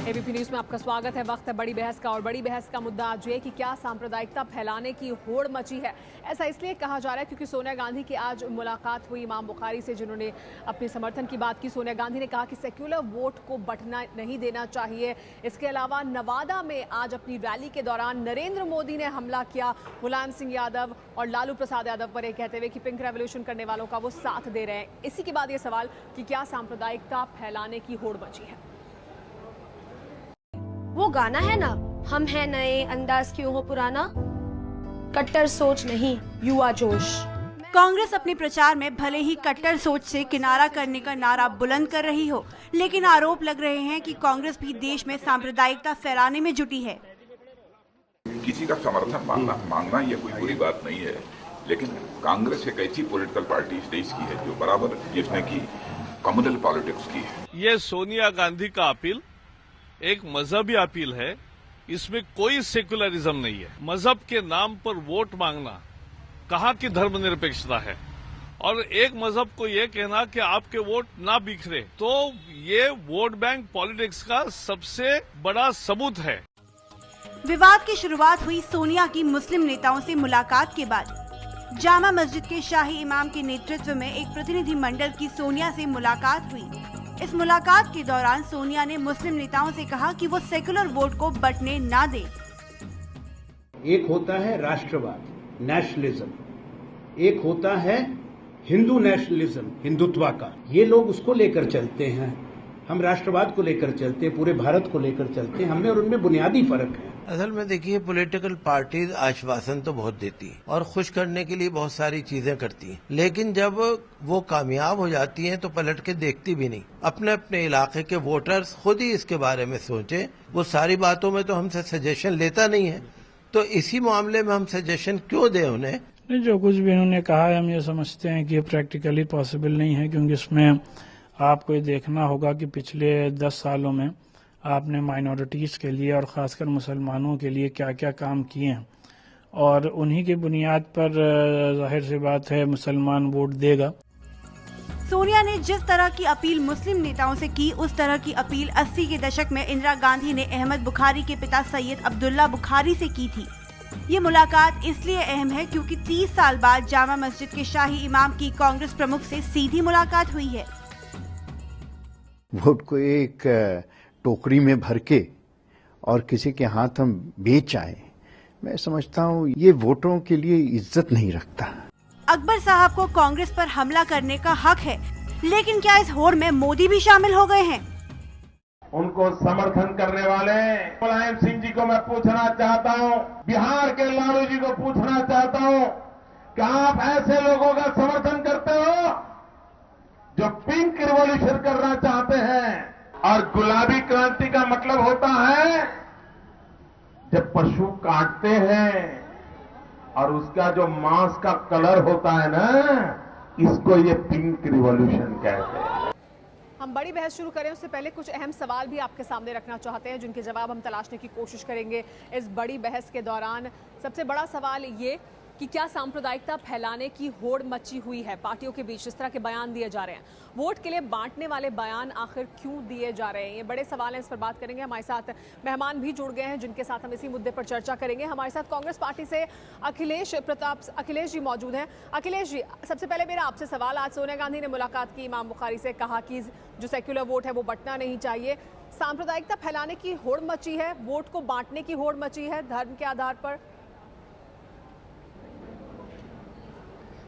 ABP news में आपका स्वागत है। वक्त है बड़ी बहस का और बड़ी बहस का मुद्दा आज ये कि क्या सांप्रदायिकता फैलाने की होड़ मची है। ऐसा इसलिए कहा जा रहा है क्योंकि सोनिया गांधी की आज मुलाकात हुई इमाम बुखारी से, जिन्होंने अपने समर्थन की बात की। सोनिया गांधी ने कहा कि सेक्युलर वोट को बंटना नहीं देना चाहिए। इसके अलावा नवादा में आज अपनी रैली के दौरान नरेंद्र मोदी ने हमला किया मुलायम सिंह यादव और लालू प्रसाद यादव पर, यह कहते हुए कि पिंक रेवोल्यूशन करने वालों का वो साथ दे रहे हैं। इसी के बाद ये सवाल कि क्या सांप्रदायिकता फैलाने की होड़ मची है। वो गाना है ना, हम हैं नए अंदाज क्यों हो पुराना, कट्टर सोच नहीं युवा जोश। कांग्रेस अपने प्रचार में भले ही कट्टर सोच से किनारा करने का नारा बुलंद कर रही हो, लेकिन आरोप लग रहे हैं कि कांग्रेस भी देश में सांप्रदायिकता फैलाने में जुटी है। किसी का समर्थन मांगना ये कोई बुरी बात नहीं है, लेकिन कांग्रेस एक ऐसी पॉलिटिकल पार्टी इस देश की है जो बराबर जिसने की कम्युनल पॉलिटिक्स की है। ये सोनिया गांधी का अपील एक मजहबी अपील है, इसमें कोई सेकुलरिज्म नहीं है। मजहब के नाम पर वोट मांगना कहाँ की धर्मनिरपेक्षता है, और एक मजहब को ये कहना कि आपके वोट ना बिखरे, तो ये वोट बैंक पॉलिटिक्स का सबसे बड़ा सबूत है। विवाद की शुरुआत हुई सोनिया की मुस्लिम नेताओं से मुलाकात के बाद। जामा मस्जिद के शाही इमाम के नेतृत्व में एक प्रतिनिधि मंडल की सोनिया से मुलाकात हुई। इस मुलाकात के दौरान सोनिया ने मुस्लिम नेताओं से कहा कि वो सेकुलर वोट को बंटने ना दे। एक होता है राष्ट्रवाद, नेशनलिज्म, एक होता है हिंदू नेशनलिज्म, हिंदुत्व का। ये लोग उसको लेकर चलते हैं, हम राष्ट्रवाद को लेकर चलते हैं, पूरे भारत को लेकर चलते हैं। हमें और उनमें बुनियादी फर्क है। असल में देखिए, पॉलिटिकल पार्टीज आश्वासन तो बहुत देती है और खुश करने के लिए बहुत सारी चीजें करती हैं, लेकिन जब वो कामयाब हो जाती हैं तो पलट के देखती भी नहीं। अपने अपने इलाके के वोटर्स खुद ही इसके बारे में सोचें। वो सारी बातों में तो हमसे सजेशन लेता नहीं है, तो इसी मामले में हम सजेशन क्यों दें उन्हें। नहीं, जो कुछ भी उन्होंने कहा है हम ये समझते हैं कि ये प्रैक्टिकली पॉसिबल नहीं है, क्योंकि इसमें आपको ये देखना होगा कि पिछले 10 सालों में आपने माइनॉरिटीज़ के लिए और ख़ासकर मुसलमानों के लिए क्या क्या काम किए हैं, और उन्हीं की बुनियाद पर जाहिर सी बात है मुसलमान वोट देगा। सोनिया ने जिस तरह की अपील मुस्लिम नेताओं से की, उस तरह की अपील 80 के दशक में इंदिरा गांधी ने अहमद बुखारी के पिता सैयद अब्दुल्ला बुखारी से की थी। ये मुलाकात इसलिए अहम है क्योंकि 30 साल बाद जामा मस्जिद के शाही इमाम की कांग्रेस प्रमुख से सीधी मुलाकात हुई है। वोट को एक टोकरी में भर के और किसी के हाथ हम बेच आए, मैं समझता हूँ ये वोटों के लिए इज्जत नहीं रखता। अकबर साहब को कांग्रेस पर हमला करने का हक है, लेकिन क्या इस होड़ में मोदी भी शामिल हो गए हैं? उनको समर्थन करने वाले मुलायम सिंह जी को मैं पूछना चाहता हूँ, बिहार के लालू जी को पूछना चाहता हूँ, क्या आप ऐसे लोगों का समर्थन करते हो जो पिंक रिवॉल्यूशन करना चाहते हैं? और गुलाबी क्रांति का मतलब होता है जब पशु काटते हैं और उसका जो मांस का कलर होता है ना, इसको ये पिंक रिवॉल्यूशन कहते हैं। हम बड़ी बहस शुरू करें उससे पहले कुछ अहम सवाल भी आपके सामने रखना चाहते हैं, जिनके जवाब हम तलाशने की कोशिश करेंगे इस बड़ी बहस के दौरान। सबसे बड़ा सवाल ये कि क्या सांप्रदायिकता फैलाने की होड़ मची हुई है पार्टियों के बीच? इस तरह के बयान दिए जा रहे हैं, वोट के लिए बांटने वाले बयान आखिर क्यों दिए जा रहे हैं? ये बड़े सवाल हैं, इस पर बात करेंगे। हमारे साथ मेहमान भी जुड़ गए हैं जिनके साथ हम इसी मुद्दे पर चर्चा करेंगे। हमारे साथ कांग्रेस पार्टी से अखिलेश जी मौजूद हैं। अखिलेश जी, सबसे पहले मेरा आपसे सवाल, आज सोनिया गांधी ने मुलाकात की इमाम बुखारी से, कहा कि जो सेक्युलर वोट है वो बंटना नहीं चाहिए। सांप्रदायिकता फैलाने की होड़ मची है, वोट को बांटने की होड़ मची है धर्म के आधार पर।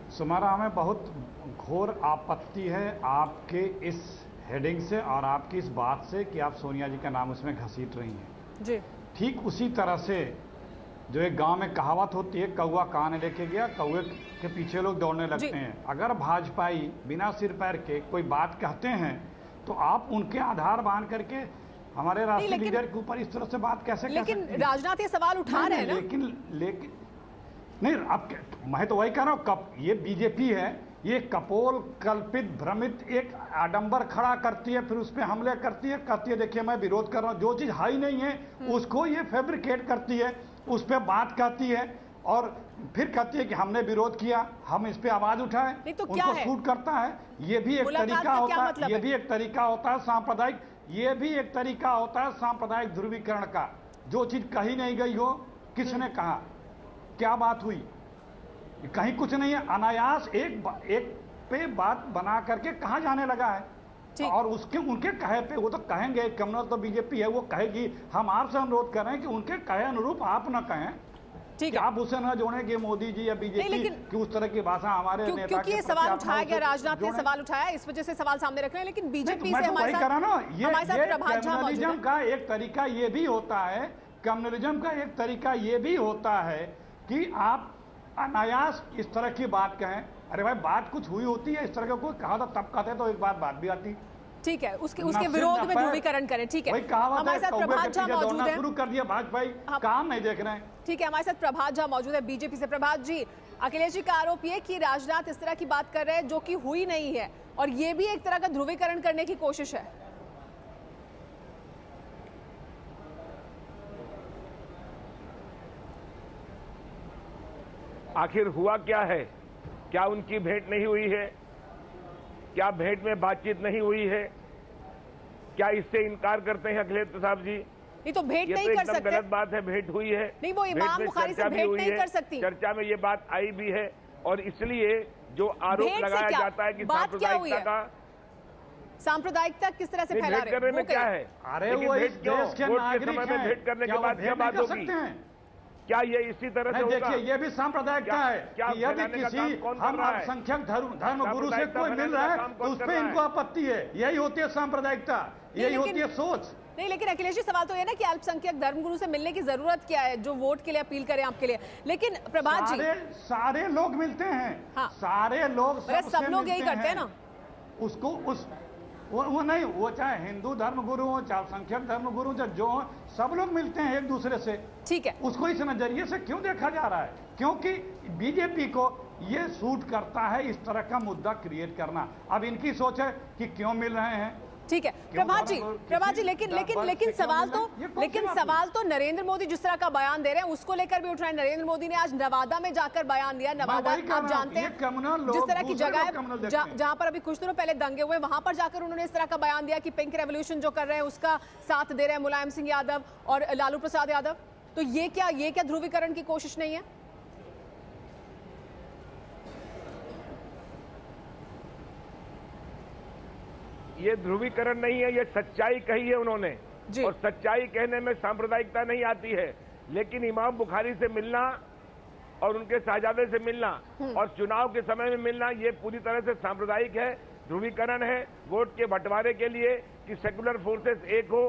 सुमारा, हमें बहुत घोर आपत्ति है आपके इस हेडिंग से और आपकी इस बात से कि आप सोनिया जी का नाम उसमें घसीट रही हैं जी। ठीक उसी तरह से जो एक गांव में कहावत होती है, कौवा कान लेके गया, कौवे के पीछे लोग दौड़ने लगते हैं। अगर भाजपाई बिना सिर पैर के कोई बात कहते हैं तो आप उनके आधार बांध करके हमारे राष्ट्रीय लीडर के ऊपर इस तरह से बात कैसे? लेकिन राजनाथ ये सवाल उठा रहे हैं ना। लेकिन नहीं, अब मैं तो वही कह रहा हूँ, ये बीजेपी है, ये कपोल कल्पित भ्रमित एक आडंबर खड़ा करती है, फिर उस पर हमले करती है, कहती है देखिए मैं विरोध कर रहा हूँ। जो चीज हाई नहीं है उसको ये फैब्रिकेट करती है, उस पर बात कहती है और फिर कहती है कि हमने विरोध किया, हम इस पे आवाज उठाएं, तो उनको सूट करता है। ये भी एक तरीका होता है, ये भी एक तरीका होता है सांप्रदायिक ये भी एक तरीका होता है सांप्रदायिक ध्रुवीकरण का। जो चीज कही नहीं गई हो, किसने कहा, क्या बात हुई, कहीं कुछ नहीं है, अनायास एक पे बात बना करके कहा जाने लगा है। और उसके उनके कहे पे वो तो कहेंगे, कम्युनल तो बीजेपी है, वो कहेगी। हम आपसे अनुरोध कर रहे हैं कि उनके कहे अनुरूप आप न कहें, कि आप उसे न जोड़ें कि मोदी जी या बीजेपी की उस तरह की भाषा हमारे नेता क्योंकि ये सवाल उठाया गया, राजनाथ ने सवाल उठाया, इस वजह से सवाल सामने रख रहे हैं। लेकिन बीजेपी से हमारे साथ प्रभात झा मौजूद है। का एक तरीका ये भी होता है, कम्युनलिज्म का एक तरीका ये भी होता है कि आप अनायास इस तरह की बात कहें। अरे भाई, बात कुछ हुई होती है, इस तरह का कोई कहा था तब कहते तो एक बात भी आती। ठीक है, उसके विरोध में ध्रुवीकरण करें। ठीक है, हमारे साथ प्रभात झा मौजूद है। शुरू कर दिया भाजपा, काम नहीं देख रहे हैं। ठीक है, हमारे साथ प्रभात झा मौजूद है बीजेपी से। प्रभात जी, अखिलेश जी का आरोप ये कि राजनाथ इस तरह की बात कर रहे हैं जो कि हुई नहीं है, और ये भी एक तरह का ध्रुवीकरण करने की कोशिश है। आखिर हुआ क्या है? क्या उनकी भेंट नहीं हुई है? क्या भेंट में बातचीत नहीं हुई है? क्या इससे इनकार करते हैं अखिलेश साहब जी? नहीं तो भेंट नहीं कर सकते। गलत बात है, भेंट हुई है। नहीं, वो इमाम बुखारी से भेंट नहीं कर सकती। चर्चा में ये बात आई भी है, और इसलिए जो आरोप लगाया जाता है कि सांप्रदायिकता का, सांप्रदायिकता किस तरह से फैला रहे हैं, करने में क्या है? अरे वो इस देश के नागरिक हैं, भेंट करने के बाद क्या बात होगी? क्या ये इसी तरह से होगा? देखिए, ये भी सांप्रदायिकता है कि यदि किसी हम अल्पसंख्यक धर्म गुरु से कोई मिल रहा है तो उस पर इनको आपत्ति है। यही होती है सांप्रदायिकता, यही होती है सोच। नहीं, लेकिन अखिलेश जी, सवाल तो ये ना कि अल्पसंख्यक धर्मगुरु से मिलने की जरूरत क्या है जो वोट के लिए अपील करें आपके लिए। लेकिन प्रभात जी, सारे लोग मिलते हैं। हाँ। सारे लोग, सब लोग यही करते हैं ना। उसको वो नहीं, वो चाहे हिंदू धर्मगुरु हो, चाहे अल्पसंख्यक धर्मगुरु, जो हो, सब लोग मिलते हैं एक दूसरे से। ठीक है, उसको इस नजरिए से क्यों देखा जा रहा है? क्योंकि बीजेपी को ये सूट करता है इस तरह का मुद्दा क्रिएट करना। अब इनकी सोच है कि क्यों मिल रहे हैं। ठीक है प्रभात जी, लेकिन सवाल तो नरेंद्र मोदी जिस तरह का बयान दे रहे हैं उसको लेकर भी उठ रहा है। नरेंद्र मोदी ने आज नवादा में जाकर बयान दिया। नवादा आप जानते हैं जिस तरह की जगह है जहां पर अभी कुछ दिनों पहले दंगे हुए, वहां पर जाकर उन्होंने इस तरह का बयान दिया कि पिंक रेवोल्यूशन जो कर रहे हैं उसका साथ दे रहे हैं मुलायम सिंह यादव और लालू प्रसाद यादव। तो ये क्या ध्रुवीकरण की कोशिश नहीं है? ये ध्रुवीकरण नहीं है, ये सच्चाई कही है उन्होंने, और सच्चाई कहने में सांप्रदायिकता नहीं आती है। लेकिन इमाम बुखारी से मिलना और उनके साहजादे से मिलना और चुनाव के समय में मिलना, ये पूरी तरह से सांप्रदायिक है, ध्रुवीकरण है। वोट के बंटवारे के लिए कि सेकुलर फोर्सेस एक हो,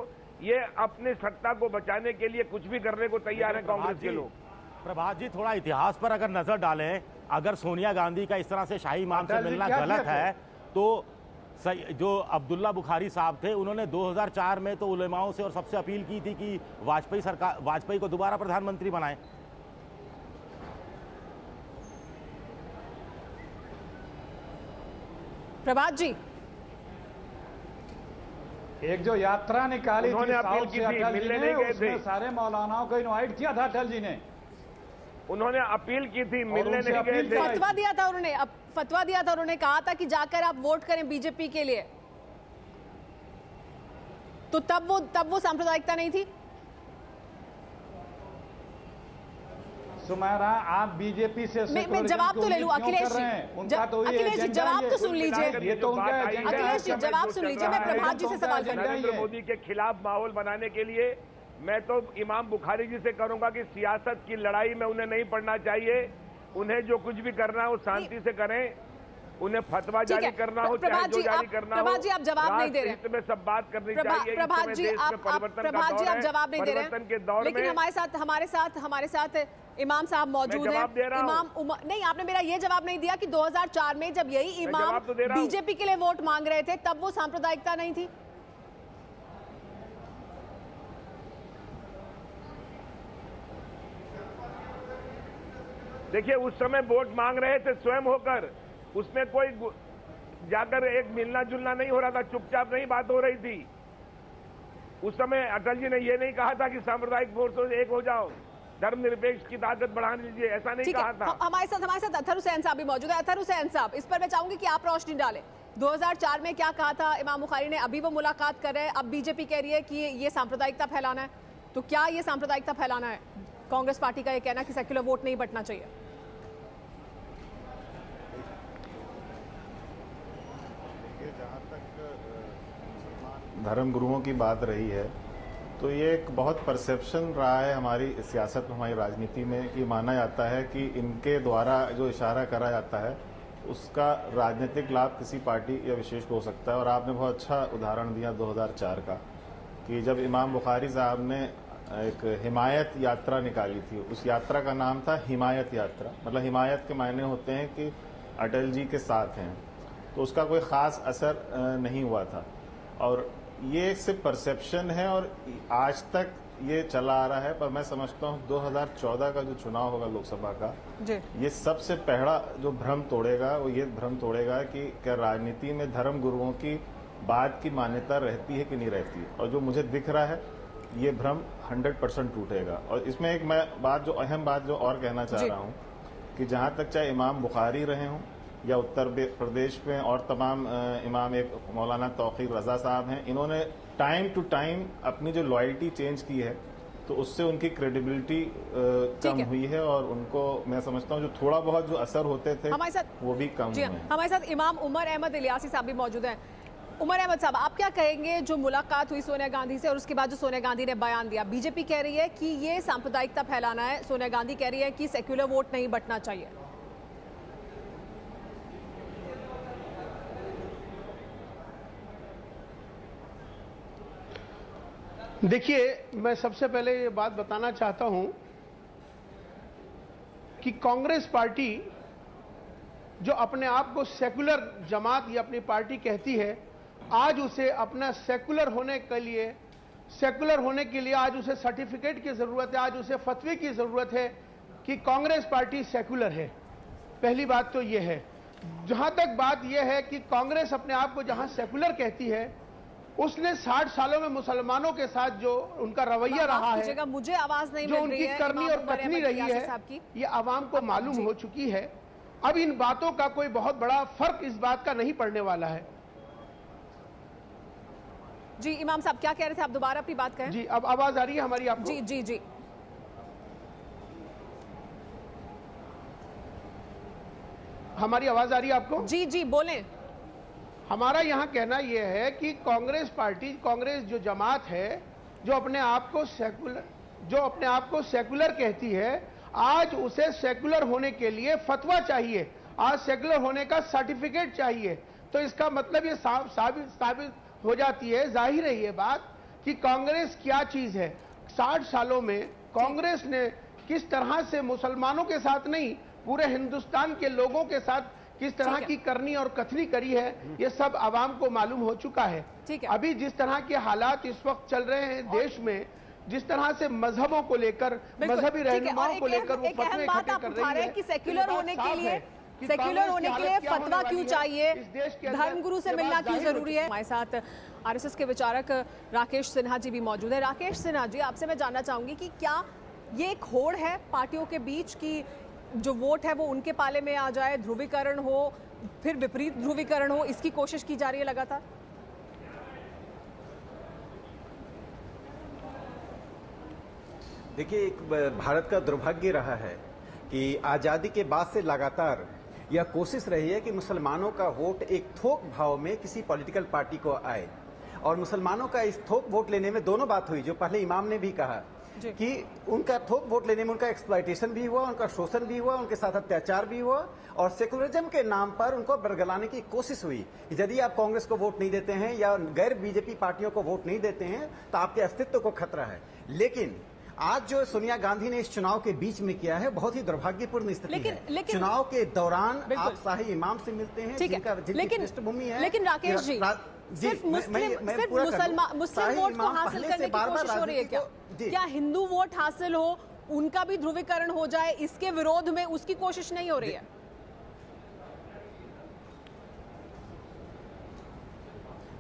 ये अपनी सत्ता को बचाने के लिए कुछ भी करने को तैयार है कांग्रेस के लोग। प्रभात जी, थोड़ा इतिहास पर अगर नजर डालें, अगर सोनिया गांधी का इस तरह से शाही इमाम से मिलना गलत है, तो जो अब्दुल्ला बुखारी साहब थे उन्होंने 2004 में तो उलेमाओं से और सबसे अपील की थी कि वाजपेयी को दोबारा प्रधानमंत्री बनाएं। प्रभात जी, एक जो यात्रा निकाली उन्होंने अपील की थी, मिलने नहीं गए थे। सारे मौलानाओं को इनवाइट किया था अटल जी ने, उन्होंने अपील की थी, मिलने नहीं गए थे। फतवा दिया था उन्होंने, कहा था कि जाकर आप वोट करें बीजेपी के लिए। तो तब वो सांप्रदायिकता नहीं थी? सुमेरा, आप बीजेपी से मैं जवाब तो ले लूं अखिलेश जी, अखिलेश जी जवाब तो सुन लीजिए। ये तो उनका अखिलेश जी जवाब सुन लीजिए, मैं प्रभात जी से सवाल कर रही हूं। नरेंद्र मोदी के खिलाफ माहौल बनाने के लिए मैं तो इमाम बुखारी जी से करूंगा कि सियासत की लड़ाई में उन्हें नहीं पड़ना चाहिए। उन्हें जो कुछ भी करना है वो शांति से करें। उन्हें फतवा जारी करना हो चाहे जो जारी करना हो, प्रभात जी आप जवाब नहीं दे रहे हैं। में सब बात करनी चाहिए। प्रभात जी आप जवाब नहीं दे रहे हैं, लेकिन हमारे साथ इमाम साहब मौजूद हैं। नहीं, आपने मेरा ये जवाब नहीं दिया कि 2004 में जब यही इमाम बीजेपी के लिए वोट मांग रहे थे तब वो सांप्रदायिकता नहीं थी? देखिए, उस समय वोट मांग रहे थे स्वयं होकर, उसमें कोई जाकर एक मिलना जुलना नहीं हो रहा था, चुपचाप नहीं बात हो रही थी। उस समय अटल जी ने यह नहीं कहा था कि सांप्रदायिक फोर्स एक हो जाओ, धर्मनिरपेक्ष की ताकत बढ़ा लीजिए, ऐसा नहीं कहा था। हमारे साथ अतहर हुसैन साहब भी मौजूद है। अतहर हुसैन साहब, इस पर मैं चाहूंगी कि आप रोशनी डालें। 2004 में क्या कहा था इमाम बुखारी ने, अभी वो मुलाकात कर रहे हैं, अब बीजेपी कह रही है कि ये सांप्रदायिकता फैलाना है। तो क्या ये सांप्रदायिकता फैलाना है? कांग्रेस पार्टी का ये कहना कि सेक्युलर वोट नहीं बंटना चाहिए। जहाँ तक धर्म गुरुओं की बात रही है तो ये एक बहुत परसेप्शन रहा है हमारी सियासत में, हमारी राजनीति में, कि माना जाता है कि इनके द्वारा जो इशारा करा जाता है उसका राजनीतिक लाभ किसी पार्टी या विशेष को हो सकता है। और आपने बहुत अच्छा उदाहरण दिया 2004 का, कि जब इमाम बुखारी साहब ने एक हिमायत यात्रा निकाली थी, उस यात्रा का नाम था हिमायत यात्रा। मतलब हिमायत के मायने होते हैं कि अटल जी के साथ हैं, तो उसका कोई ख़ास असर नहीं हुआ था। और ये सिर्फ परसेप्शन है और आज तक ये चला आ रहा है। पर मैं समझता हूँ 2014 का जो चुनाव होगा लोकसभा का, ये सबसे पहला जो भ्रम तोड़ेगा वो ये भ्रम तोड़ेगा कि क्या राजनीति में धर्म गुरुओं की बात की मान्यता रहती है कि नहीं रहती है। और जो मुझे दिख रहा है ये भ्रम 100% टूटेगा। और इसमें एक मैं अहम बात जो और कहना चाह रहा हूँ कि जहाँ तक चाहे इमाम बुखारी रहे हों या उत्तर प्रदेश में और तमाम इमाम, एक मौलाना तौकीर रजा साहब हैं, इन्होंने टाइम टू टाइम अपनी जो लॉयल्टी चेंज की है, तो उससे उनकी क्रेडिबिलिटी कम हुई है और उनको मैं समझता हूँ जो थोड़ा बहुत जो असर होते थे वो भी कम हुए हैं। हमारे साथ इमाम उमर अहमद इलियासी साहब भी मौजूद हैं। उमर अहमद साहब, आप क्या कहेंगे जो मुलाकात हुई सोनिया गांधी से और उसके बाद जो सोनिया गांधी ने बयान दिया? बीजेपी कह रही है कि ये सांप्रदायिकता फैलाना है, सोनिया गांधी कह रही है कि सेक्युलर वोट नहीं बंटना चाहिए। देखिए, मैं सबसे पहले ये बात बताना चाहता हूं कि कांग्रेस पार्टी जो अपने आप को सेकुलर जमात या अपनी पार्टी कहती है, आज उसे अपना सेकुलर होने के लिए आज उसे सर्टिफिकेट की जरूरत है, आज उसे फतवे की जरूरत है कि कांग्रेस पार्टी सेकुलर है। पहली बात तो यह है। जहां तक बात यह है कि कांग्रेस अपने आप को जहां सेकुलर कहती है, उसने 60 सालों में मुसलमानों के साथ जो उनका रवैया रहा है, मुझे आवाज नहीं जो मिल उनकी रही है, करनी और कथनी रही है, ये आवाम को मालूम हो चुकी है। अब इन बातों का कोई बहुत बड़ा फर्क इस बात का नहीं पड़ने वाला है। जी इमाम साहब क्या कह रहे थे आप? दोबारा अपनी बात कहें। जी, अब आवाज आ रही है हमारी आपको? जी जी जी, हमारी आवाज आ रही है आपको? जी जी बोलें। हमारा यहाँ कहना यह है कि कांग्रेस पार्टी, कांग्रेस जो जमात है, जो अपने आप को सेकुलर कहती है, आज उसे सेकुलर होने के लिए फतवा चाहिए, आज सेकुलर होने का सर्टिफिकेट चाहिए। तो इसका मतलब ये साबित हो जाती है, जाहिर है ये बात कि कांग्रेस क्या चीज है। 60 सालों में कांग्रेस ने किस तरह से मुसलमानों के साथ नहीं, पूरे हिंदुस्तान के लोगों के साथ किस तरह की करनी और कथनी करी है, ये सब आवाम को मालूम हो चुका है। अभी जिस तरह के हालात इस वक्त चल रहे हैं देश में, जिस तरह से मजहबों को लेकर, मजहबी रहनुमाओं को लेकर वो फतवे इकट्ठे कर रही है कि सेक्युलर होने के लिए फतवा क्यों चाहिए, धर्मगुरु से मिलना क्यों जरूरी है? हमारे साथ आरएसएस के विचारक राकेश सिन्हा जी भी मौजूद है। राकेश सिन्हा जी, आपसे मैं जानना चाहूंगी कि क्या ये एक होड़ है पार्टियों के बीच की जो वोट है वो उनके पाले में आ जाए, ध्रुवीकरण हो, फिर विपरीत ध्रुवीकरण हो, इसकी कोशिश की जा रही है लगातार? देखिए, एक भारत का दुर्भाग्य रहा है कि आजादी के बाद से लगातार यह कोशिश रही है कि मुसलमानों का वोट एक थोक भाव में किसी पॉलिटिकल पार्टी को आए। और मुसलमानों का इस थोक वोट लेने में दोनों बात हुई, जो पहले इमाम ने भी कहा कि उनका थोक वोट लेने में उनका एक्सप्लॉयटेशन भी हुआ, उनका शोषण भी हुआ, उनके साथ अत्याचार भी हुआ और सेकुलरिज्म के नाम पर उनको बरगलाने की कोशिश हुई। यदि आप कांग्रेस को वोट नहीं देते हैं या गैर बीजेपी पार्टियों को वोट नहीं देते हैं तो आपके अस्तित्व को खतरा है। लेकिन आज जो सोनिया गांधी ने इस चुनाव के बीच में किया है, बहुत ही दुर्भाग्यपूर्ण स्थिति है। चुनाव के दौरान आप शाही इमाम से मिलते हैं, जिनकी पृष्ठभूमि है। लेकिन राकेश जी, सिर्फ मुस्लिम वोट को हासिल करने की कोशिश हो रही है क्या? क्या हिंदू वोट हासिल हो, उनका भी ध्रुवीकरण हो जाए, इसके विरोध में उसकी कोशिश नहीं हो रही है?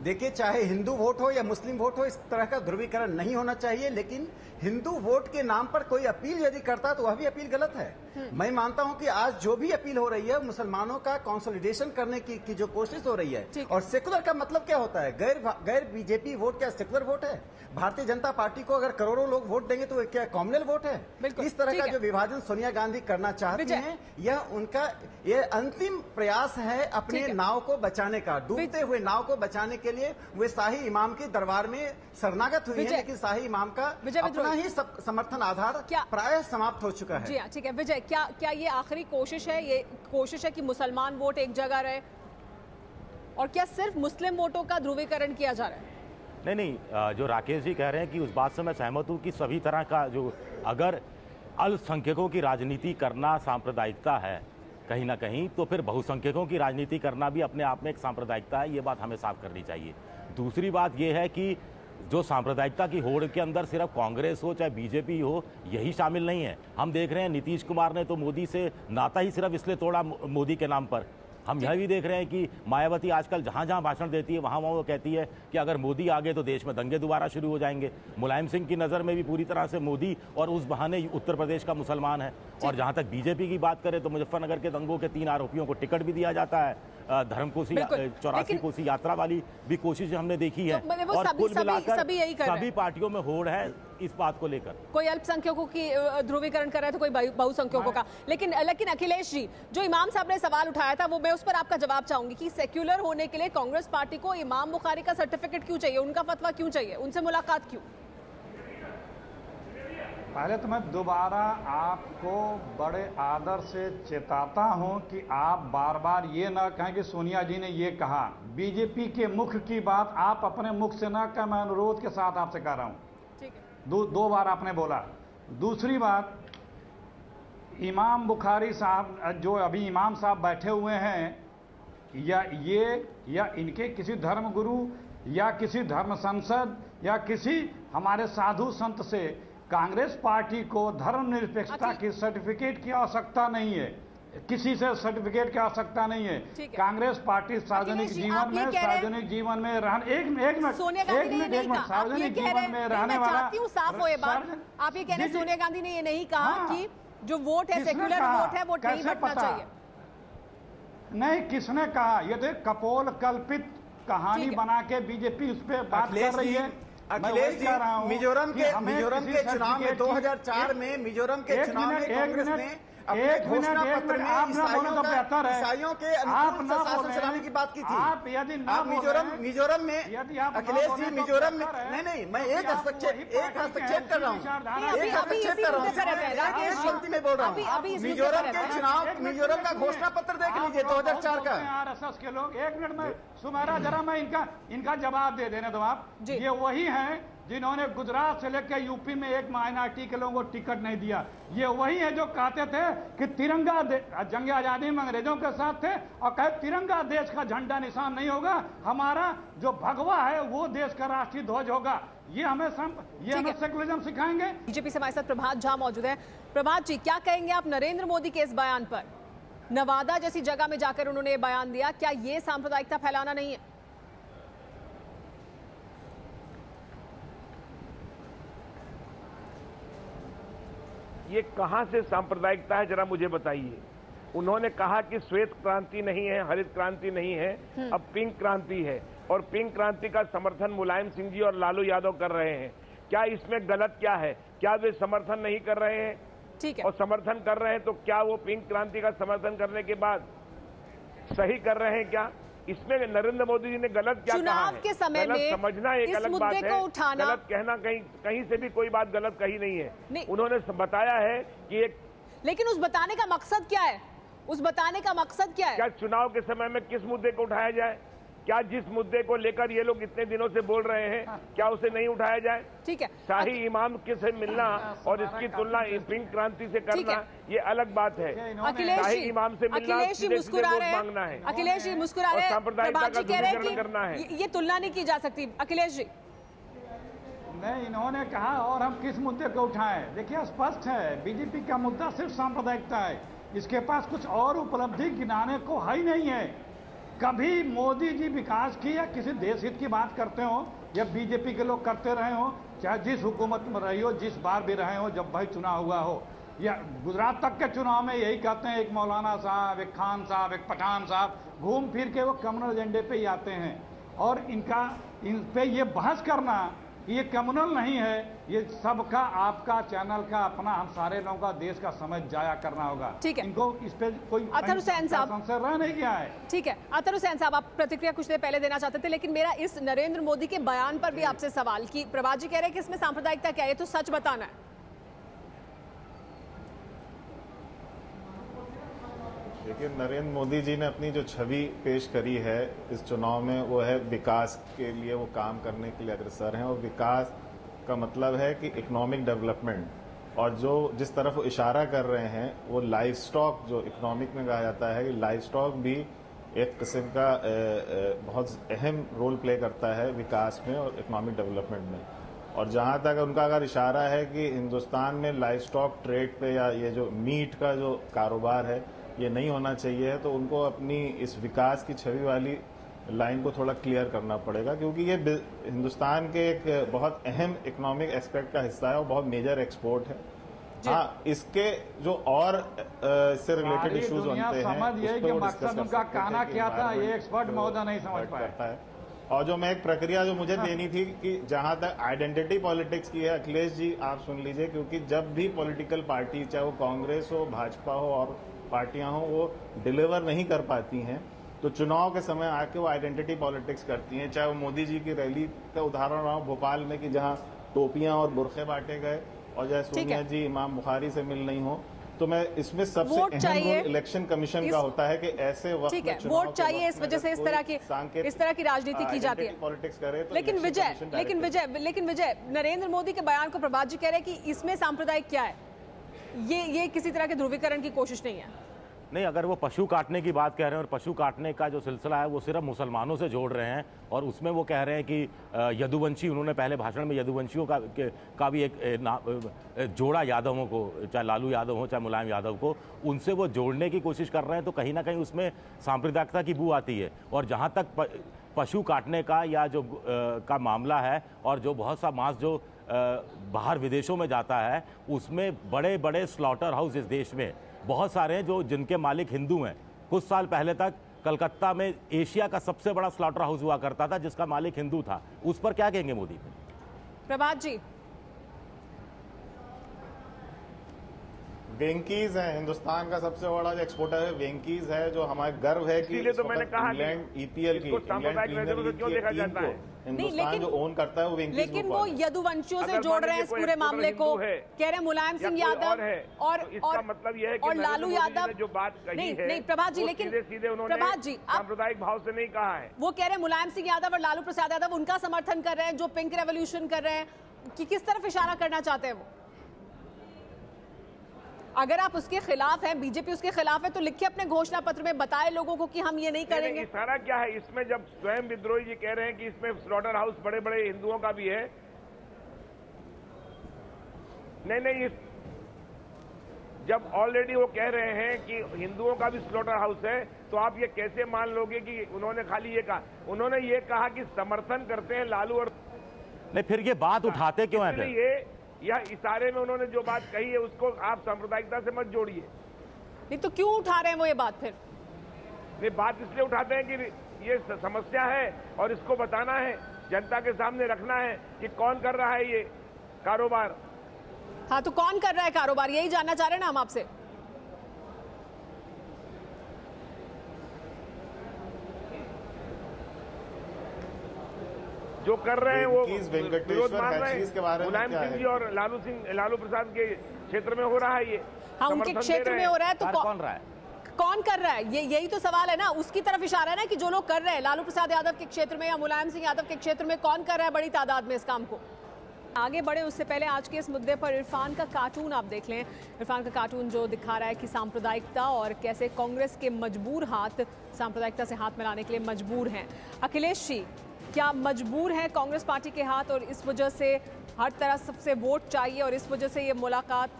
देखिए, चाहे हिंदू वोट हो या मुस्लिम वोट हो, इस तरह का ध्रुवीकरण नहीं होना चाहिए। लेकिन हिंदू वोट के नाम पर कोई अपील यदि करता तो वह भी अपील गलत है। मैं मानता हूं कि आज जो भी अपील हो रही है मुसलमानों का कंसोलिडेशन करने की जो कोशिश हो रही है। और सेकुलर का मतलब क्या होता है? गैर बीजेपी वोट क्या सेकुलर वोट है? भारतीय जनता पार्टी को अगर करोड़ों लोग वोट देंगे तो क्या कॉम्युनल वोट है? इस तरह का जो विभाजन सोनिया गांधी करना चाहती हैं, यह उनका ये अंतिम प्रयास है अपने नाव को बचाने का। डूबते हुए नाव को बचाने के लिए वे शाही इमाम के दरबार में शरणागत हुई है, लेकिन शाही इमाम का अपना ही समर्थन आधार प्रायः समाप्त हो चुका है। जी हाँ, ठीक है विजय, क्या ये आखिरी कोशिश है? ये कोशिश है कि मुसलमान वोट एक जगह रहे, और क्या सिर्फ मुस्लिम वोटों का ध्रुवीकरण किया जा रहा है? नहीं, जो राकेश जी कह रहे हैं कि उस बात से मैं सहमत हूं कि सभी तरह का जो अगर अल्पसंख्यकों की राजनीति करना सांप्रदायिकता है कहीं ना कहीं, तो फिर बहुसंख्यकों की राजनीति करना भी अपने आप में एक सांप्रदायिकता है। ये बात हमें साफ करनी चाहिए। दूसरी बात यह है कि जो सांप्रदायिकता की होड़ के अंदर सिर्फ कांग्रेस हो चाहे बीजेपी हो, यही शामिल नहीं है। हम देख रहे हैं नीतीश कुमार ने तो मोदी से नाता ही सिर्फ इसलिए तोड़ा मोदी के नाम पर। हम यह भी देख रहे हैं कि मायावती आजकल जहां जहां भाषण देती है वहां वो कहती है कि अगर मोदी आ गए तो देश में दंगे दोबारा शुरू हो जाएंगे। मुलायम सिंह की नज़र में भी पूरी तरह से मोदी और उस बहाने उत्तर प्रदेश का मुसलमान है। और जहां तक बीजेपी की बात करें तो मुजफ्फरनगर के दंगों के 3 आरोपियों को टिकट भी दिया जाता है। धर्मकोशी 84 कोसी यात्रा वाली भी कोशिश हमने देखी है। और कुल मिलाकर सभी पार्टियों में होड़ है इस बात को लेकर। कोई अल्पसंख्यकों की ध्रुवीकरण कर रहा है तो कोई बहुसंख्यकों का। लेकिन अखिलेश जी, जो इमाम साहब ने सवाल उठाया था वो मैं उस पर आपका जवाब चाहूंगी कि सेक्युलर होने के लिए कांग्रेस पार्टी को इमाम बुखारी का सर्टिफिकेट क्यों चाहिए, उनका फतवा क्यों चाहिए, उनसे मुलाकात क्यों? पहले तो मैं दोबारा आपको बड़े आदर से चेताता हूं कि आप बार बार ये ना कहें कि सोनिया जी ने ये कहा। बीजेपी के मुख की बात आप अपने मुख से ना कहें, मैं अनुरोध के साथ आपसे कह रहा हूं। ठीक है। दो बार आपने बोला। दूसरी बात, इमाम बुखारी साहब जो अभी इमाम साहब बैठे हुए हैं, या इनके किसी धर्म गुरु या किसी धर्म संसद या किसी हमारे साधु संत से कांग्रेस पार्टी को धर्मनिरपेक्षता की सर्टिफिकेट की आवश्यकता नहीं है। किसी से सर्टिफिकेट की आवश्यकता नहीं है। कांग्रेस पार्टी सार्वजनिक जीवन में सार्वजनिक जीवन में रहने वाला। साफ हो ये बात। आप ये कह रहे हैं सोनिया गांधी ने ये नहीं कहा कि जो वोट है सेक्युलर वोट है वो नहीं बंटना चाहिए? नहीं, किसने कहा? ये तो कपोल कल्पित कहानी बना के बीजेपी उस पर बात कर रही है। अखिलेश जी, मिजोरम के चुनाव में 2004 में मिजोरम के चुनाव में कांग्रेस ने अपने घोषणा पत्र में ईसाइयों के अनुकूल शासन चलाने की बात की थी। आप मिजोरम में अखिलेश जी मिजोरम में नहीं, मैं एक हस्तक्षेप कर रहा हूँ, एक पंक्ति में बोल रहा हूँ। मिजोरम के चुनाव, मिजोरम का घोषणा पत्र देख लीजिए 2004 का। RSS के लोग, एक मिनट में सुमेरा, जरा मैं इनका जवाब दे देने दो आप। ये वही हैं जिन्होंने गुजरात से लेकर यूपी में एक माइनॉरिटी के लोगों को टिकट नहीं दिया। ये वही है जो कहते थे कि तिरंगा जंग आजादी में अंग्रेजों के साथ थे और कहे तिरंगा देश का झंडा निशान नहीं होगा, हमारा जो भगवा है वो देश का राष्ट्रीय ध्वज होगा। ये हमें सेकुलरिज्म सिखाएंगे। बीजेपी से हमारे साथ प्रभात झा मौजूद है। प्रभात जी, क्या कहेंगे आप नरेंद्र मोदी के इस बयान पर? नवादा जैसी जगह में जाकर उन्होंने ये बयान दिया, क्या ये सांप्रदायिकता फैलाना नहीं है? ये कहां से सांप्रदायिकता है, जरा मुझे बताइए। उन्होंने कहा कि श्वेत क्रांति नहीं है, हरित क्रांति नहीं है, अब पिंक क्रांति है, और पिंक क्रांति का समर्थन मुलायम सिंह जी और लालू यादव कर रहे हैं। क्या इसमें गलत क्या है? क्या वे समर्थन नहीं कर रहे हैं? ठीक है। और समर्थन कर रहे हैं तो क्या वो पिंक क्रांति का समर्थन करने के बाद सही कर रहे हैं क्या? इसमें नरेंद्र मोदी जी ने गलत क्या कहा है? के समय में समझना एक अलग बात है, गलत कहना कहीं से भी कोई बात गलत कही नहीं है। उन्होंने बताया है कि लेकिन उस बताने का मकसद क्या है? उस बताने का मकसद क्या है? क्या चुनाव के समय में किस मुद्दे को उठाया जाए? क्या जिस मुद्दे को लेकर ये लोग इतने दिनों से बोल रहे हैं क्या उसे नहीं उठाया जाए? ठीक है। शाही इमाम के से मिलना और इसकी तुलना पिंक क्रांति से करना ये अलग बात है। शाही इमाम से मिलना, मुस्कुरा रहे मांगना है। अखिलेश जी मुस्कुरा रहे हैं, सांप्रदायिकता का ध्रुवीकरण करना है। ये तुलना नहीं की जा सकती। अखिलेश जी नहीं, इन्होंने कहा और हम किस मुद्दे को उठाएं? देखिए स्पष्ट है, बीजेपी का मुद्दा सिर्फ सांप्रदायिकता है। इसके पास कुछ और उपलब्धि गिनाने को है ही नहीं है। कभी मोदी जी विकास की या किसी देश हित की बात करते हो या बीजेपी के लोग करते रहे हो, चाहे जिस हुकूमत में रही हो, जिस बार भी रहे हो, जब भाई चुनाव हुआ हो, या गुजरात तक के चुनाव में यही कहते हैं, एक मौलाना साहब, एक खान साहब, एक पठान साहब, घूम फिर के वो कम्युनल एजेंडे पे ही आते हैं। और इन पे ये बहस करना ये कम्युनल नहीं है, ये सबका, आपका, चैनल का, अपना, हम सारे लोगों का, देश का समझ जाया करना होगा। ठीक है, इनको इस पे कोई अतहर हुसैन साहब संशय रह नहीं गया है। ठीक है, अतहर हुसैन साहब, आप प्रतिक्रिया कुछ देर पहले देना चाहते थे, लेकिन मेरा इस नरेंद्र मोदी के बयान पर भी आपसे सवाल कि प्रभात जी कह रहे हैं कि इसमें सांप्रदायिकता क्या है, तो सच बताना है। देखिए, नरेंद्र मोदी जी ने अपनी जो छवि पेश करी है इस चुनाव में, वो है विकास के लिए वो काम करने के लिए अग्रसर हैं। और विकास का मतलब है कि इकोनॉमिक डेवलपमेंट, और जो जिस तरफ वो इशारा कर रहे हैं वो लाइफ स्टॉक, जो इकोनॉमिक में कहा जाता है कि लाइफ स्टॉक भी एक किस्म का बहुत अहम रोल प्ले करता है विकास में और इकोनॉमिक डेवलपमेंट में। और जहां तक उनका अगर इशारा है कि हिंदुस्तान में लाइफ स्टॉक ट्रेड पे या ये जो मीट का जो कारोबार है ये नहीं होना चाहिए, तो उनको अपनी इस विकास की छवि वाली लाइन को थोड़ा क्लियर करना पड़ेगा, क्योंकि ये हिंदुस्तान के एक बहुत अहम इकोनॉमिक एस्पेक्ट का हिस्सा है और बहुत मेजर एक्सपोर्ट है। हाँ, इसके जो और इससे रिलेटेड इश्यूज बनते हैं, कि मकसद उनका कहना क्या था, ये एक्सपर्ट महोदय नहीं समझ पाता है। और जो मैं एक प्रक्रिया जो मुझे देनी थी कि जहां तक आइडेंटिटी पॉलिटिक्स की है, अखिलेश जी आप सुन लीजिए, क्योंकि जब भी पॉलिटिकल पार्टी, चाहे वो कांग्रेस हो, भाजपा हो और पार्टियां हो, वो डिलीवर नहीं कर पाती हैं, तो चुनाव के समय आके वो आइडेंटिटी पॉलिटिक्स करती हैं। चाहे वो मोदी जी की रैली का उदाहरण रहा भोपाल में कि जहां टोपियां और बुरखे बांटे गए, और चाहे सोनिया जी इमाम बुखारी से मिल नहीं हो, तो मैं इसमें सबसे अहम रोल इलेक्शन कमिशन का होता है कि ऐसे वक्त में वोट चाहिए, इस वजह से इस तरह की राजनीति की जाती है, पॉलिटिक्स करे। तो लेकिन विजय नरेंद्र मोदी के बयान को प्रभात जी कह रहे हैं कि इसमें सांप्रदायिक क्या है, ये किसी तरह के ध्रुवीकरण की कोशिश नहीं है। नहीं, अगर वो पशु काटने की बात कह रहे हैं और पशु काटने का जो सिलसिला है वो सिर्फ मुसलमानों से जोड़ रहे हैं, और उसमें वो कह रहे हैं कि यदुवंशी, उन्होंने पहले भाषण में यदुवंशियों का भी एक जोड़ा यादवों को, चाहे लालू यादव हो चाहे मुलायम यादव को, उनसे वो जोड़ने की कोशिश कर रहे हैं, तो कहीं ना कहीं उसमें सांप्रदायिकता की बू आती है। और जहाँ तक पशु काटने का या जो का मामला है, और जो बहुत सा मांस जो बाहर विदेशों में जाता है, उसमें बड़े बड़े स्लॉटर हाउस इस देश में बहुत सारे हैं जो जिनके मालिक हिंदू हैं। कुछ साल पहले तक कलकत्ता में एशिया का सबसे बड़ा स्लॉटर हाउस हुआ करता था जिसका मालिक हिंदू था। उस पर क्या कहेंगे मोदी? प्रभात जी, वेंकीज है, हिंदुस्तान का सबसे बड़ा जो एक्सपोर्टर है वेंकीज है, जो हमारे गर्व है कि तो मैंने कहा इंग्लैंड ईपीएल की, हिंदुस्तान जो ओन करता है वो वेंकीज। लेकिन वो यदुवंशियों से जोड़ रहे हैं इस पूरे मामले को, कह रहे हैं मुलायम सिंह यादव और मतलब यह है कि और लालू यादव जो बात कही है, नहीं प्रभात जी, लेकिन सीधे उन्होंने प्रभात जी सांप्रदायिक भाव से नहीं कहा है। वो कह रहे हैं मुलायम सिंह यादव और लालू प्रसाद यादव उनका समर्थन कर रहे हैं जो पिंक रेवोल्यूशन कर रहे हैं, कि किस तरफ इशारा करना चाहते हैं वो? अगर आप उसके खिलाफ हैं, बीजेपी उसके खिलाफ है, तो लिखिए अपने घोषणा पत्र में, बताए लोगों को कि हम ये नहीं करेंगे। इशारा क्या है इसमें? जब स्वयं विद्रोही जी कह रहे हैं कि इसमें स्लॉटर हाउस बड़े बड़े हिंदुओं का भी है। नहीं, जब ऑलरेडी वो कह रहे हैं कि हिंदुओं का भी स्लॉटर हाउस है, तो आप ये कैसे मान लोगे कि उन्होंने खाली ये कहा? उन्होंने ये कहा कि समर्थन करते हैं लालू और नहीं, फिर ये बात उठाते क्यों है? यह इशारे में उन्होंने जो बात कही है उसको आप सांप्रदायिकता से मत जोड़िए। नहीं तो क्यों उठा रहे हैं वो ये बात? फिर ये बात इसलिए उठाते हैं कि ये समस्या है और इसको बताना है, जनता के सामने रखना है कि कौन कर रहा है ये कारोबार। हाँ, तो कौन कर रहा है कारोबार, यही जानना चाह रहे हैं ना हम आपसे। जो कर रहे हैं वो विरोध मान रहे हैं। मुलायम सिंह जी और लालू प्रसाद के क्षेत्र में हो रहा है ये। हाँ, उनके क्षेत्र में हो रहा है, तो कौन रहा है, कौन कर रहा है, यही तो सवाल है ना। उसकी तरफ इशारा है ना कि जो लोग कर रहे हैं लालू प्रसाद यादव के क्षेत्र में या मुलायम सिंह यादव के क्षेत्र में, कौन कर रहा है बड़ी तादाद में इस काम को? आगे बढ़े उससे पहले आज के इस मुद्दे पर इरफान का कार्टून आप देख लें। इरफान का कार्टून जो दिखा रहा है कि सांप्रदायिकता और कैसे कांग्रेस के मजबूर हाथ सांप्रदायिकता से हाथ मिलाने के लिए मजबूर हैं। अखिलेश जी, क्या मजबूर है कांग्रेस पार्टी के हाथ और इस वजह से हर तरह सबसे वोट चाहिए और इस वजह से ये मुलाकात?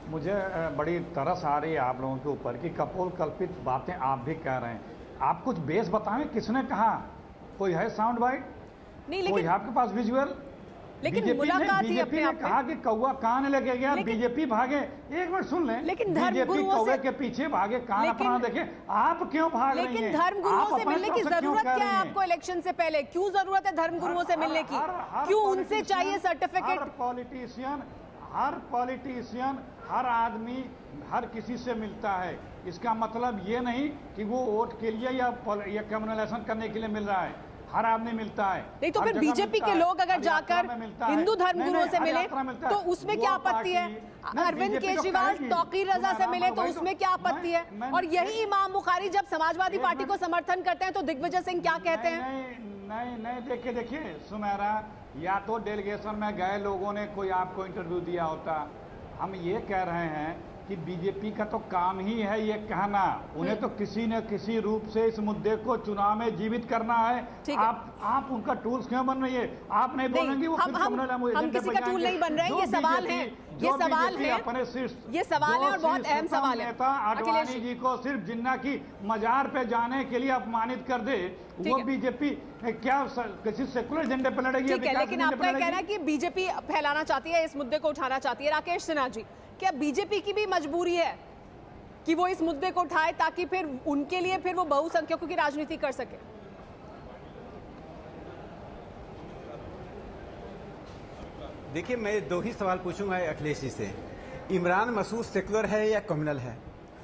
मुझे बड़ी तरस आ रही है आप लोगों के ऊपर कि कपोल कल्पित बातें आप भी कह रहे हैं। आप कुछ बेस बताएं, किसने कहा? कोई है साउंड बाइट? नहीं, कोई लेकिन आपके पास विजुअल? लेकिन मुलाकात ही अपने आप में कहा कि कौवा कान लेके गया, बीजेपी भागे। एक मिनट सुन लें, लेकिन बीजेपी कौवे के पीछे भागे, कान अपना देखे। आप क्यों भाग रही हैं? लेकिन धर्मगुरुओं से मिलने की जरूरत क्या है आपको? इलेक्शन से पहले क्यों जरूरत है धर्मगुरुओं से मिलने की? क्यों उनसे चाहिए सर्टिफिकेट? हर पॉलिटिशियन, हर आदमी हर किसी से मिलता है। इसका मतलब ये नहीं कि वो वोट के लिए या कम्युनलाइजेशन करने के लिए मिल रहा है। हर आदमी मिलता है। नहीं तो फिर बीजेपी के लोग अगर जाकर हिंदू धर्मगुरुओं से मिले तो उसमें क्या आपत्ति है? अरविंद केजरीवाल तौकीर रजा से मिले तो उसमें क्या आपत्ति है? और यही इमाम बुखारी जब समाजवादी पार्टी को समर्थन करते हैं तो दिग्विजय सिंह क्या कहते हैं? नहीं देखिए सुमेरा, या तो डेलीगेशन में गए लोगों ने कोई आपको इंटरव्यू दिया होता। हम ये कह रहे हैं कि बीजेपी का तो काम ही है ये कहना, उन्हें तो किसी न किसी रूप से इस मुद्दे को चुनाव में जीवित करना है। आप उनका टूल्स क्यों बन रही है? आप नहीं बोलेंगे वो हम किसी का टूल नहीं बन रहे हैं। ये सवाल है, ये सवाल है, ये सवाल है और बहुत अहम सवाल है। अडवाणी जी को सिर्फ जिन्ना की मजार पे जाने के लिए अपमानित कर दे, वो बीजेपी क्या किसी सेकुलर एजेंडे पर लड़ेगी? ठीक है, लेकिन आपका कहना है कि बीजेपी फैलाना चाहती है, इस मुद्दे को उठाना चाहती है। राकेश सिन्हा जी, क्या बीजेपी की भी मजबूरी है कि वो इस मुद्दे को उठाए ताकि फिर उनके लिए फिर वो बहुसंख्यकों की राजनीति कर सके? देखिए, मैं दो ही सवाल पूछूंगा अखिलेश जी से। इमरान मसूद सेकुलर है या कम्युनल है?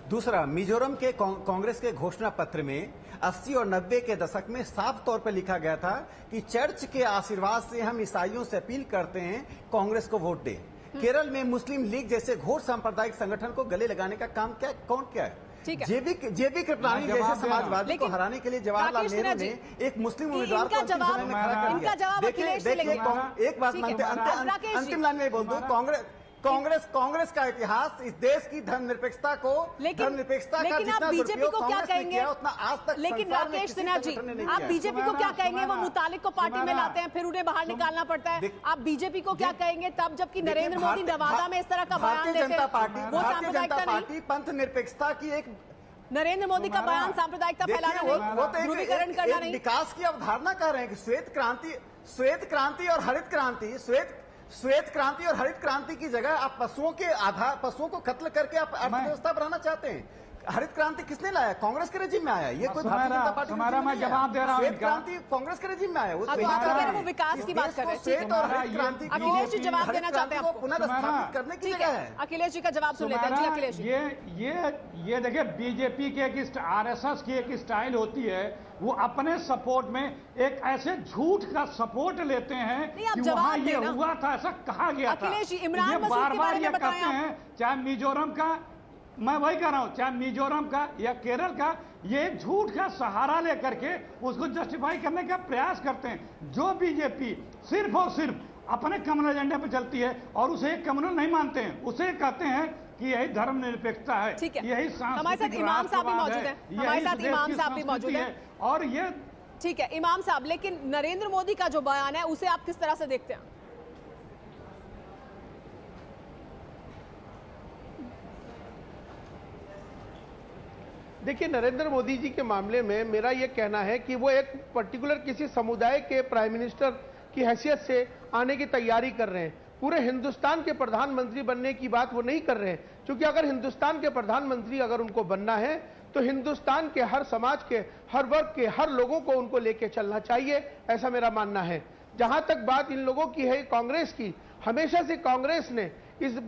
दूसरा, मिजोरम के कांग्रेस के घोषणा पत्र में 80 और 90 के दशक में साफ तौर पर लिखा गया था कि चर्च के आशीर्वाद से हम ईसाइयों से अपील करते हैं कांग्रेस को वोट दे। केरल में मुस्लिम लीग जैसे घोर सांप्रदायिक संगठन को गले लगाने का काम कौन क्या है? जेबी कृपलानी जैसे समाजवादी को हराने के लिए जवाहरलाल नेहरू ने एक मुस्लिम उम्मीदवार को अंतिम समय में खड़ा कर दिया। देखिए, एक बात मानते, अंतिम लाइन में बोल दूं, कांग्रेस का इतिहास इस देश की धर्मनिरपेक्षता को, धर्मनिरपेक्षता का जितना बीजेपी को क्या कहेंगे? उतना आज तक। लेकिन राकेश सिन्हा जी, आप बीजेपी को क्या कहेंगे? वो मुतालिक को पार्टी में लाते हैं, फिर उन्हें बाहर निकालना पड़ता है। आप बीजेपी को क्या कहेंगे तब जबकि नरेंद्र मोदी नवादा में इस तरह का बयान देते हैं? वो सांप्रदायिकता नहीं, पंथ निरपेक्षता की एक नरेंद्र मोदी का बयान सांप्रदायिकता फैलाना नहीं, ध्रुवीकरण करना नहीं। विकास की अवधारणा कह रहे हैं कि श्वेत क्रांति और हरित क्रांति, श्वेत क्रांति और हरित क्रांति की जगह आप पशुओं को कत्ल करके आप अर्थव्यवस्था बनाना चाहते हैं। हरित क्रांति किसने लाया? कांग्रेस के रेजिम में आया। ये कोई भारतीय जनता पार्टी मैं जवाब दे रहा हूं। श्वेत क्रांति कांग्रेस के रेजिम में आया। वो विकास की बात कर रहे हैं। श्वेत और हरित क्रांति अखिलेश जी जवाब देना चाहते हैं, पुनर्स्थापित करने की जगह है। अखिलेश जी का जवाब सुन लेते हैं। जी अखिलेश जी, ये देखिए, बीजेपी के एक आरएसएस की एक स्टाइल होती है, वो अपने सपोर्ट में एक ऐसे झूठ का सपोर्ट लेते हैं कि वहां ये हुआ था, ऐसा कहा गया था। ये बार-बार ये कहते हैं, चाहे मिजोरम का, मैं वही कह रहा हूं, चाहे मिजोरम का या केरल का, ये झूठ का सहारा लेकर के उसको जस्टिफाई करने का प्रयास करते हैं। जो बीजेपी सिर्फ और सिर्फ अपने कम्युनल एजेंडे पर चलती है और उसे एक कम्युनल नहीं मानते हैं, उसे कहते हैं कि यही धर्मनिरपेक्षता है, यही हमारे साथ इमाम साहब भी मौजूद हैं, हमारे साथ इमाम साहब भी मौजूद हैं। और ये ठीक है इमाम साहब, लेकिन नरेंद्र मोदी का जो बयान है उसे आप किस तरह से देखते हैं? देखिए, नरेंद्र मोदी जी के मामले में मेरा यह कहना है कि वो एक पर्टिकुलर किसी समुदाय के प्राइम मिनिस्टर की हैसियत से आने की तैयारी कर रहे हैं। पूरे हिंदुस्तान के प्रधानमंत्री बनने की बात वो नहीं कर रहे हैं, क्योंकि अगर हिंदुस्तान के प्रधानमंत्री अगर उनको बनना है तो हिंदुस्तान के हर समाज के, हर वर्ग के, हर लोगों को उनको लेके चलना चाहिए, ऐसा मेरा मानना है। जहां तक बात इन लोगों की है कांग्रेस की, हमेशा से कांग्रेस ने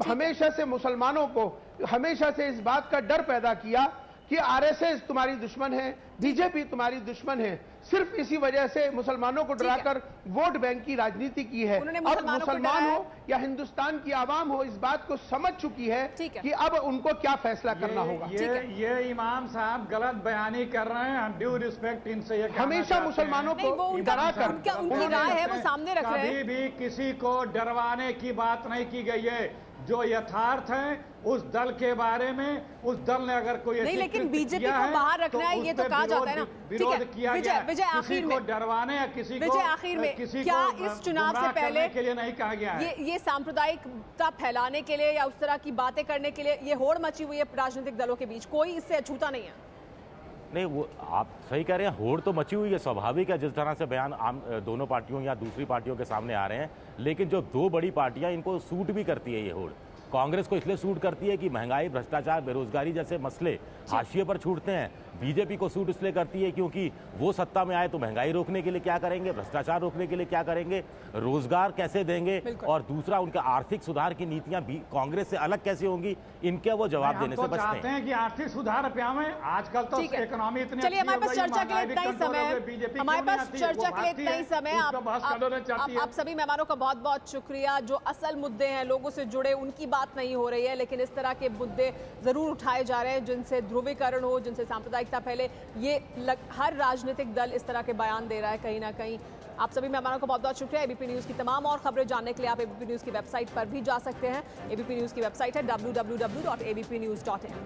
हमेशा से मुसलमानों को हमेशा से इस बात का डर पैदा किया कि आरएसएस तुम्हारी दुश्मन है, बीजेपी तुम्हारी दुश्मन है। सिर्फ इसी वजह से मुसलमानों को डराकर वोट बैंक की राजनीति की है। अब मुसलमान हो या हिंदुस्तान की आवाम हो इस बात को समझ चुकी है कि अब उनको क्या फैसला करना होगा। ये इमाम साहब गलत बयानी कर रहे हैं, ड्यू रिस्पेक्ट इनसे ये हमेशा मुसलमानों को डराकर उनकी राय है वो सामने रख रहे हैं। कभी भी किसी को डरवाने की बात नहीं की गई है। जो यथार्थ है उस दल के बारे में, उस दल ने अगर कोई नहीं, लेकिन बीजेपी को बाहर रखना है, ये तो कहा जाता है ना। विरोध किया गया, विजय आखिर में डरवाने या किसी को, विजय आखिर में क्या इस चुनाव से पहले के लिए नहीं कहा गया है। ये सांप्रदायिकता फैलाने के लिए या उस तरह की बातें करने के लिए ये होड़ मची हुई है राजनीतिक दलों के बीच, कोई इससे अछूता नहीं है। नहीं, वो आप सही कह रहे हैं, होड़ तो मची हुई है, स्वाभाविक है जिस तरह से बयान आम दोनों पार्टियों या दूसरी पार्टियों के सामने आ रहे हैं। लेकिन जो दो बड़ी पार्टियां, इनको सूट भी करती है ये होड़। कांग्रेस को इसलिए सूट करती है कि महंगाई, भ्रष्टाचार, बेरोजगारी जैसे मसले हाशिए पर छूटते हैं। बीजेपी को सूट इसलिए करती है क्योंकि वो सत्ता में आए तो महंगाई रोकने के लिए क्या करेंगे, भ्रष्टाचार रोकने के लिए क्या करेंगे, रोजगार कैसे देंगे, और दूसरा उनका आर्थिक सुधार की नीतियां कांग्रेस से अलग कैसे होंगी, इनके वो जवाब देने से बचते हैं कि आर्थिक सुधार में आजकल तो इकोनॉमी इतनी, चलिए हमारे पास चर्चा के लिए इतना ही समय, हमारे पास चर्चा के लिए इतना ही समय। आप सभी मेहमानों का बहुत बहुत शुक्रिया। जो असल मुद्दे हैं लोगों से जुड़े, उनकी बात नहीं हो रही है, लेकिन इस तरह के मुद्दे जरूर उठाए जा रहे हैं जिनसे ध्रुवीकरण हो, जिनसे सांप्रदायिकता फैले। ये हर राजनीतिक दल इस तरह के बयान दे रहा है कहीं ना कहीं। आप सभी मेहमानों को बहुत बहुत शुक्रिया। एबीपी न्यूज़ की तमाम और खबरें जानने के लिए आप एबीपी न्यूज़ की वेबसाइट पर भी जा सकते हैं। एबीपी न्यूज़ की वेबसाइट है www.abpnews.in।